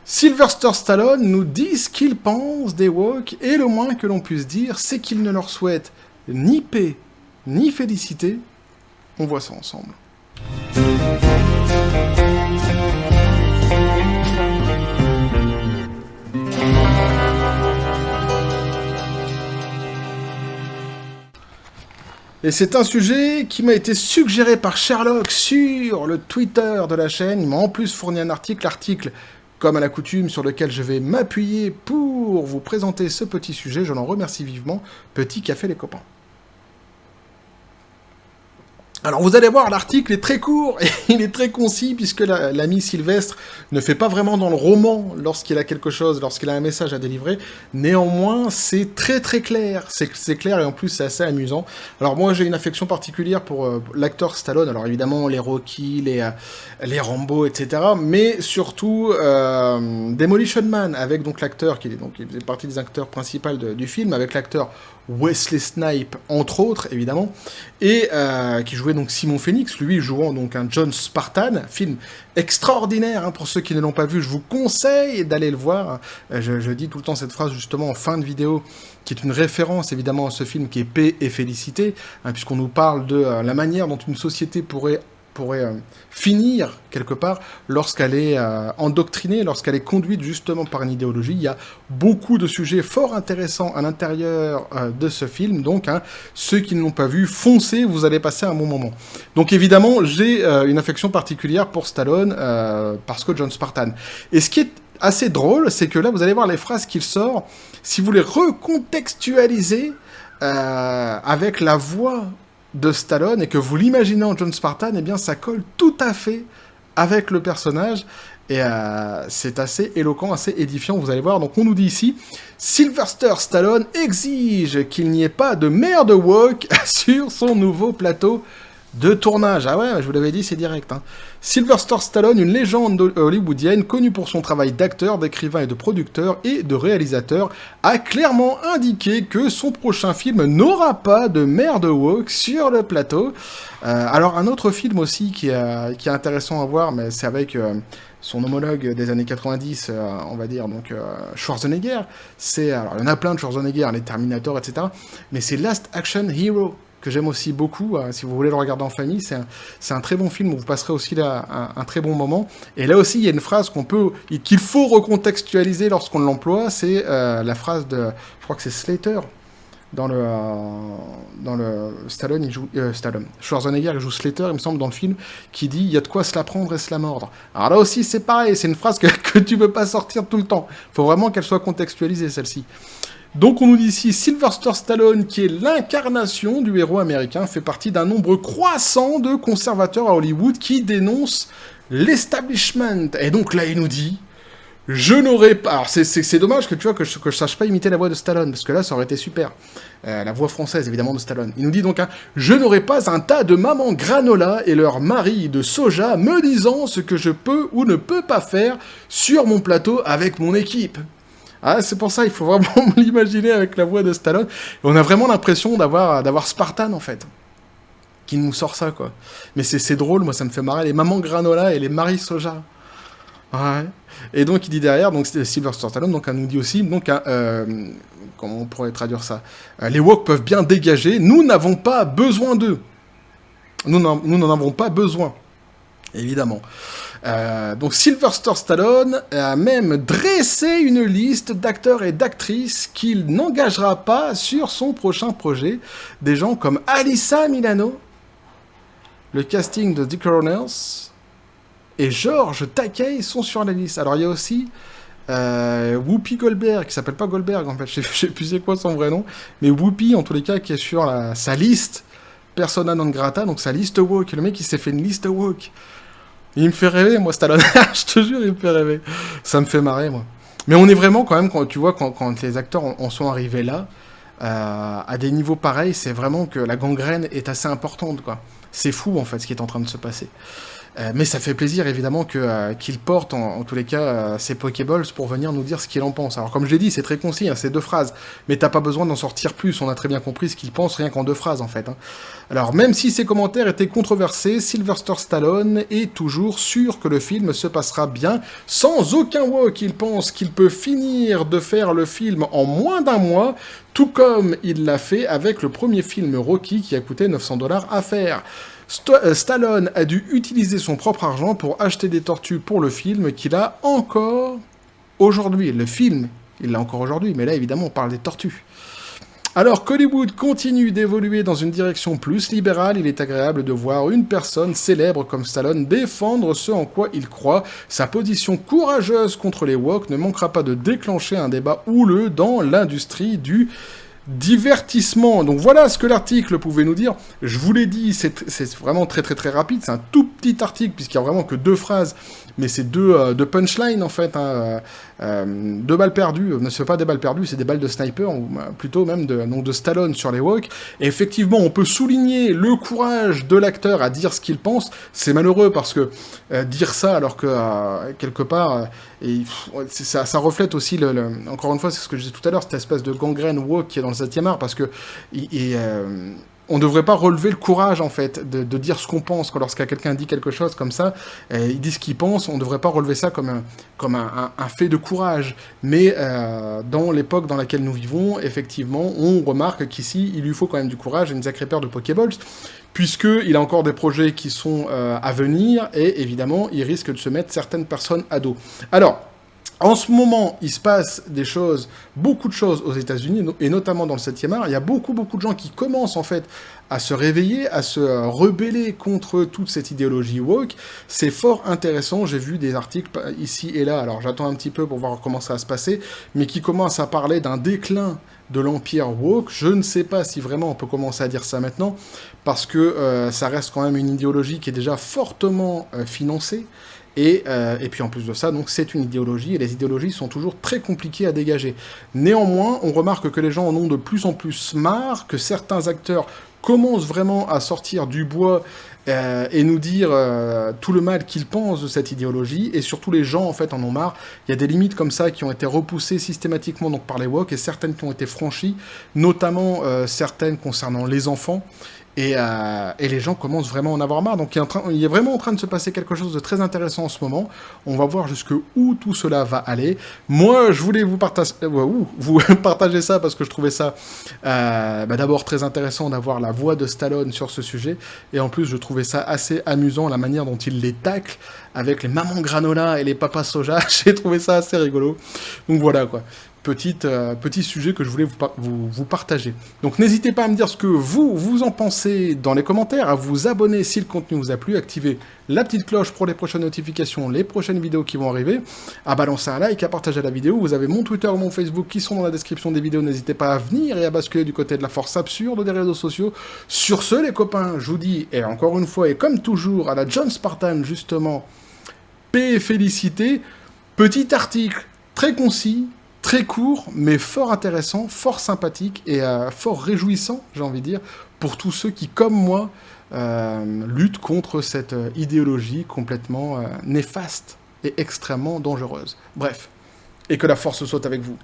Sylvester Stallone nous dit ce qu'il pense des woke, et le moins que l'on puisse dire, c'est qu'il ne leur souhaite ni paix, ni félicité. On voit ça ensemble. Et c'est un sujet qui m'a été suggéré par Sherlock sur le Twitter de la chaîne. Il m'a en plus fourni un article, comme à la coutume, sur lequel je vais m'appuyer pour vous présenter ce petit sujet. Je l'en remercie vivement. Petit café les copains. Alors vous allez voir, l'article est très court et il est très concis puisque l'ami Sylvestre ne fait pas vraiment dans le roman lorsqu'il a quelque chose, lorsqu'il a un message à délivrer. Néanmoins, c'est très très clair. C'est clair et en plus c'est assez amusant. Alors moi j'ai une affection particulière pour l'acteur Stallone. Alors évidemment les Rocky, les Rambo, etc. Mais surtout Demolition Man avec donc l'acteur il faisait partie des acteurs principaux du film avec l'acteur Wesley Snipes, entre autres, évidemment, et qui jouait donc Simon Phoenix, lui jouant donc un John Spartan, film extraordinaire, hein, pour ceux qui ne l'ont pas vu, je vous conseille d'aller le voir. Je dis tout le temps cette phrase justement en fin de vidéo, qui est une référence évidemment à ce film qui est Paix et Félicité, hein, puisqu'on nous parle de la manière dont une société pourrait finir, quelque part, lorsqu'elle est endoctrinée, lorsqu'elle est conduite justement par une idéologie. Il y a beaucoup de sujets fort intéressants à l'intérieur de ce film, donc hein, ceux qui ne l'ont pas vu, foncez, vous allez passer un bon moment. Donc évidemment, j'ai une affection particulière pour Stallone, parce que John Spartan. Et ce qui est assez drôle, c'est que là, vous allez voir les phrases qu'il sort, si vous les recontextualisez avec la voix de Stallone et que vous l'imaginez en John Spartan, eh bien ça colle tout à fait avec le personnage et c'est assez éloquent, assez édifiant, vous allez voir. Donc on nous dit ici, Sylvester Stallone exige qu'il n'y ait pas de merde woke sur son nouveau plateau de tournage. Ah ouais, je vous l'avais dit, c'est direct. Hein. Sylvester Stallone, une légende hollywoodienne connue pour son travail d'acteur, d'écrivain et de producteur et de réalisateur, a clairement indiqué que son prochain film n'aura pas de merde woke sur le plateau. Alors un autre film aussi qui est intéressant à voir, mais c'est avec son homologue des années 90, on va dire, donc Schwarzenegger. Alors il y en a plein de Schwarzenegger, les Terminator, etc. Mais c'est Last Action Hero, que j'aime aussi beaucoup, si vous voulez le regarder en famille, c'est un très bon film où vous passerez aussi là un très bon moment. Et là aussi, il y a une phrase qu'il faut recontextualiser lorsqu'on l'emploie, c'est la phrase de, je crois que c'est Slater, dans le Stallone, il joue Schwarzenegger, il joue Slater, il me semble, dans le film, qui dit « il y a de quoi se la prendre et se la mordre ». Alors là aussi, c'est pareil, c'est une phrase que tu peux pas sortir tout le temps. Il faut vraiment qu'elle soit contextualisée, celle-ci. Donc on nous dit ici, Sylvester Stallone, qui est l'incarnation du héros américain, fait partie d'un nombre croissant de conservateurs à Hollywood qui dénoncent l'establishment. Et donc là, il nous dit, je n'aurais pas... Alors c'est dommage que tu vois que je sache pas imiter la voix de Stallone, parce que là, ça aurait été super. La voix française, évidemment, de Stallone. Il nous dit donc, hein, je n'aurais pas un tas de mamans granola et leurs maris de soja me disant ce que je peux ou ne peux pas faire sur mon plateau avec mon équipe. Ah, c'est pour ça, il faut vraiment l'imaginer avec la voix de Stallone. Et on a vraiment l'impression d'avoir Spartan, en fait, qui nous sort ça, quoi. Mais c'est drôle, moi, ça me fait marrer. Les mamans granola et les maris soja. Ouais. Et donc, il dit derrière, donc c'est Sylvester Stallone, donc on nous dit aussi, donc, comment on pourrait traduire ça ? Les woke peuvent bien dégager, nous n'avons pas besoin d'eux. Nous n'en avons pas besoin. Évidemment. Donc Sylvester Stallone a même dressé une liste d'acteurs et d'actrices qu'il n'engagera pas sur son prochain projet. Des gens comme Alyssa Milano, le casting de Dick Croners et George Takei sont sur la liste. Alors il y a aussi Whoopi Goldberg, qui s'appelle pas Goldberg en fait, je sais plus c'est quoi son vrai nom, mais Whoopi en tous les cas qui est sur sa liste persona non grata, donc sa liste woke. Le mec il s'est fait une liste woke. Il me fait rêver, moi, Stallone. Je te jure, il me fait rêver. Ça me fait marrer, moi. Mais on est vraiment, quand même, tu vois, quand les acteurs en sont arrivés là, à des niveaux pareils, c'est vraiment que la gangrène est assez importante, quoi. C'est fou, en fait, ce qui est en train de se passer. Mais ça fait plaisir, évidemment, qu'il porte, en tous les cas, ses Pokéballs pour venir nous dire ce qu'il en pense. Alors, comme je l'ai dit, c'est très concis, hein, c'est 2 phrases. Mais t'as pas besoin d'en sortir plus, on a très bien compris ce qu'il pense, rien qu'en 2 phrases, en fait. Hein. Alors, même si ses commentaires étaient controversés, Sylvester Stallone est toujours sûr que le film se passera bien, sans aucun wok. Il pense qu'il peut finir de faire le film en moins d'1 mois, tout comme il l'a fait avec le premier film Rocky qui a coûté 900 $ à faire. Stallone a dû utiliser son propre argent pour acheter des tortues pour le film qu'il a encore aujourd'hui. Le film, il l'a encore aujourd'hui, mais là, évidemment, on parle des tortues. Alors qu'Hollywood continue d'évoluer dans une direction plus libérale, il est agréable de voir une personne célèbre comme Stallone défendre ce en quoi il croit. Sa position courageuse contre les woke ne manquera pas de déclencher un débat houleux dans l'industrie du divertissement. Donc voilà ce que l'article pouvait nous dire. Je vous l'ai dit, c'est vraiment très très très rapide. C'est un tout petit article puisqu'il n'y a vraiment que 2 phrases, mais c'est 2 punchlines en fait. 2 balles perdues. Ne c'est pas des balles perdues, c'est des balles de sniper, ou plutôt même de Stallone sur les woke. Et effectivement, on peut souligner le courage de l'acteur à dire ce qu'il pense. C'est malheureux parce que dire ça alors que quelque part... ça reflète aussi, encore une fois, c'est ce que je disais tout à l'heure, cette espèce de gangrène woke qui est dans le 7e art, parce que on ne devrait pas relever le courage, en fait, de dire ce qu'on pense. Lorsqu'il quelqu'un dit quelque chose comme ça, il dit ce qu'il pense, on ne devrait pas relever ça comme un fait de courage. Mais dans l'époque dans laquelle nous vivons, effectivement, on remarque qu'ici, il lui faut quand même du courage et une sacrée paire de Pokéballs, puisqu'il a encore des projets qui sont à venir, et évidemment, il risque de se mettre certaines personnes à dos. Alors, en ce moment, il se passe des choses, beaucoup de choses aux États-Unis, et notamment dans le 7e art. Il y a beaucoup de gens qui commencent en fait à se réveiller, à se rebeller contre toute cette idéologie woke. C'est fort intéressant, j'ai vu des articles ici et là, alors j'attends un petit peu pour voir comment ça va se passer, mais qui commencent à parler d'un déclin de l'empire woke. Je ne sais pas si vraiment on peut commencer à dire ça maintenant, parce que ça reste quand même une idéologie qui est déjà fortement financée. Et puis en plus de ça, donc c'est une idéologie, et les idéologies sont toujours très compliquées à dégager. Néanmoins, on remarque que les gens en ont de plus en plus marre, que certains acteurs commencent vraiment à sortir du bois et nous dire tout le mal qu'ils pensent de cette idéologie, et surtout les gens en fait en ont marre. Il y a des limites comme ça qui ont été repoussées systématiquement donc par les woke, et certaines qui ont été franchies, notamment certaines concernant les enfants. Et les gens commencent vraiment à en avoir marre. Donc il est vraiment en train de se passer quelque chose de très intéressant en ce moment. On va voir jusqu'où tout cela va aller. Moi, je voulais vous partager ça parce que je trouvais ça d'abord très intéressant d'avoir la voix de Stallone sur ce sujet. Et en plus, je trouvais ça assez amusant, la manière dont il les tacle avec les mamans granola et les papas soja. J'ai trouvé ça assez rigolo. Donc voilà quoi. Petit sujet que je voulais vous partager. Donc n'hésitez pas à me dire ce que vous en pensez dans les commentaires, à vous abonner si le contenu vous a plu, activer la petite cloche pour les prochaines notifications, les prochaines vidéos qui vont arriver, à balancer un like, à partager la vidéo. Vous avez mon Twitter ou mon Facebook qui sont dans la description des vidéos, n'hésitez pas à venir et à basculer du côté de la force absurde des réseaux sociaux. Sur ce les copains, je vous dis, et encore une fois, et comme toujours, à la John Spartan justement, paix et félicité, petit article très concis, très court, mais fort intéressant, fort sympathique et fort réjouissant, j'ai envie de dire, pour tous ceux qui, comme moi, luttent contre cette idéologie complètement néfaste et extrêmement dangereuse. Bref, et que la force soit avec vous.